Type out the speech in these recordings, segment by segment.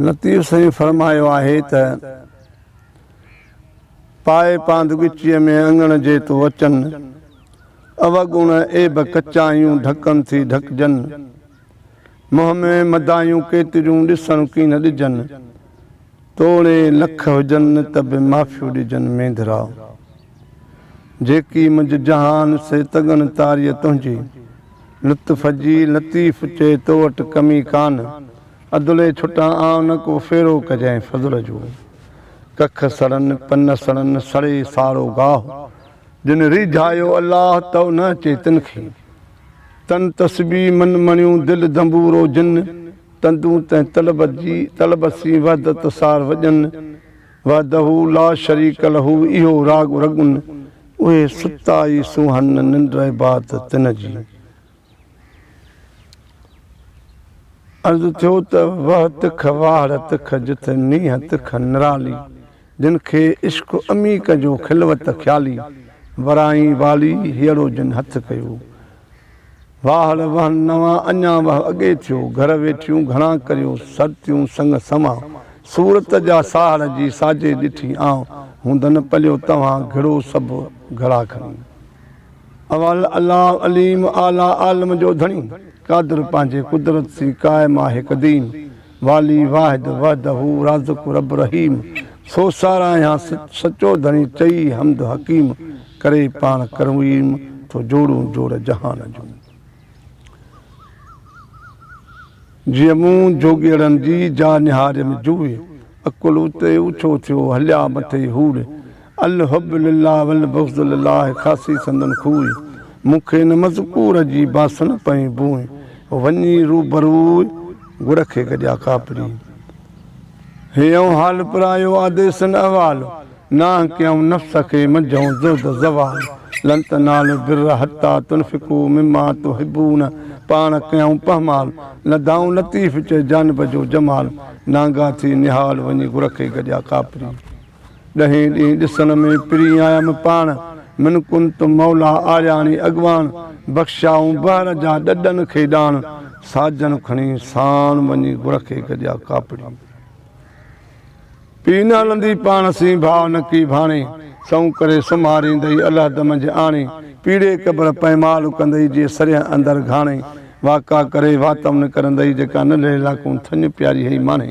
लतीफ़ साईं फरमायो आहे त पाए पांदगुचीअ में अंगण जे तो अचनि अवगुण एब कचायूं ढकनि थी ढकजनि मुंहं में मदायूं केतिरियूं ॾिसण की न ॾिजनि तोड़े लख हुजनि त बि माफ़ियूं ॾिजनि मेंदरा जेकी मुंहिंजो जहान से तगन तारीअ तुंहिंजी लुत्फ़ जी लतीफ़ चए तो वटि कमी कान अदुले छुटा आउं न को फेरो कजांइ फज़ल जो कख सड़नि पन सड़नि सड़े सारो गाह जिन रिझायो अलाह त न अचे तिन खे तन तस्बी मन मणियूं दिलि दंबूरो जिन तंदूं तंहिं तलबसी वहदत सार वॼनि वहदहू ला शरीक लहू इहो राग रगुन उहे सुता ई सुहन निंड बात तिन जी अर्ज़ु थियो त वह तिख वार तिख जिथे नीह तिख निराली जिन खे इश्क अमीक जो खिलवत ख़्याली वराई वाली हीअरो जिन हथ कयो वाहड़ वहन नवां अञा वह अॻे थियो घर वेठियूं घणा करियो सरतियूं संग समा सूरत जा साहड़ जी साजे ॾिठी आऊं हूंदन पलियो तव्हां घिड़ो सभु घड़ा खणी अवल अलाह अलीम आला आलम जो धणी कादर पंहिंजे कुदरत सी क़ाइम आहे क़दीम वाली वाहिद वहदहू राज़िक़ रब रहीम सो सारायां सचो धणी चई हमद हकीम करे पाण करवीम तो जोड़ूं जोड़ जहान जूं जीअं मूं जोगिड़नि जी जा निहार में जुए अकुल उते ऊछो थियो हलिया मथे हूड़ अल हुब लिल्लाह वल बुग़्ज़ लिल्लाह ख़ासी संदन खूए मूंखे न मज़कूर जी बासण पई बूए वञी रूबरू गुड़ खे गॾिया कापरी हेऊं हाल पुरायो आदेसन अवाल ना कयूं नफ़्स खे मंझूं ज़ुर्द ज़वाल लन तनालु बिर्र हत्ता तुनफ़िक़ू मिम्मा तुहिब्बून पाण कयूं पहमाल लदाऊं लतीफ़ चए जानब जो जमाल नांगा थी निहाल वञी गुड़ खे गॾिया कापरी ॾहें ॾींहुं ॾिसण में पिरी आयमि पाण मिन कुंत मौला आर्याणी अॻवान बख़्शाऊं बहर जा ॾॾनि खे ॾाण साजन खणी साण वञी गुड़ खे गॾिया कापड़ी पी न हलंदी पाण सी भाव न की भाणे सऊं करे सुम्हारींदई अलाह दमंज आणे पीड़े क़बर पैमाल कंदई जे सरिया अंदरि घाणे वाका करे वातम न करंदई जेका न लाकूं थञ प्यारी हई माने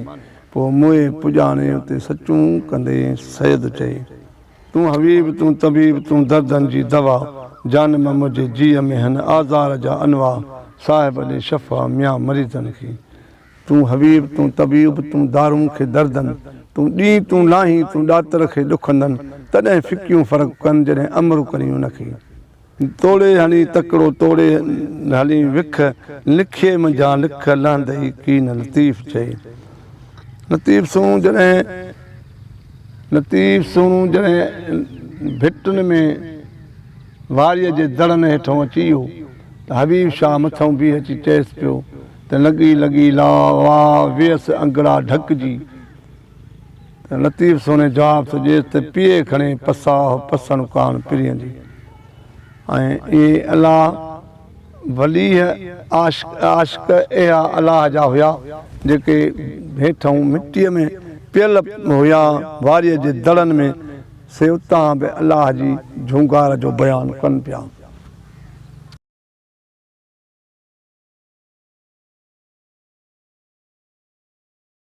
पोइ मुए पुॼाणे उते सचूं कंदे सैद चई तूं हबीब तूं तबीब तूं दर्दनि जी दवा जान में मुंहिंजे जीअ में हिन आज़ार जा अनवा साहिब ॾे शफ़ा मिया मरीज़नि खे तूं हबीब तूं तबीब तूं दारूं खे दर्दनि तूं ॾींहुं तूं लाहीं तूं ॾातर खे ॾुखंदनि तॾहिं फिकियूं फ़र्क़ु कनि जॾहिं अमर करियूं उनखे तोड़े हली तकिड़ो तोड़े हली विख लिखे मुंहिंजा लिख लहंदई की न लतीफ़ चई लतीफ़ सूं जॾहिं भिटुनि में वारीअ जे दड़नि हेठां अची वियो त हबीब शाह मथां बि अची चएसि पियो त लॻी ला वाह वियसि अंगड़ा ढकजी त लतीफ़ सोने जवाबु थो ॾिएसि त पीए खणे पसण कान पिरींदी ऐं इहे अलाह वलीह आशिक़ इहा अलाह जा हुया जेके हेठां मिटीअ में पियल हुया वारीअ जे दड़नि में से उतां बि अलाह जी झूंगार जो बयानु कनि पिया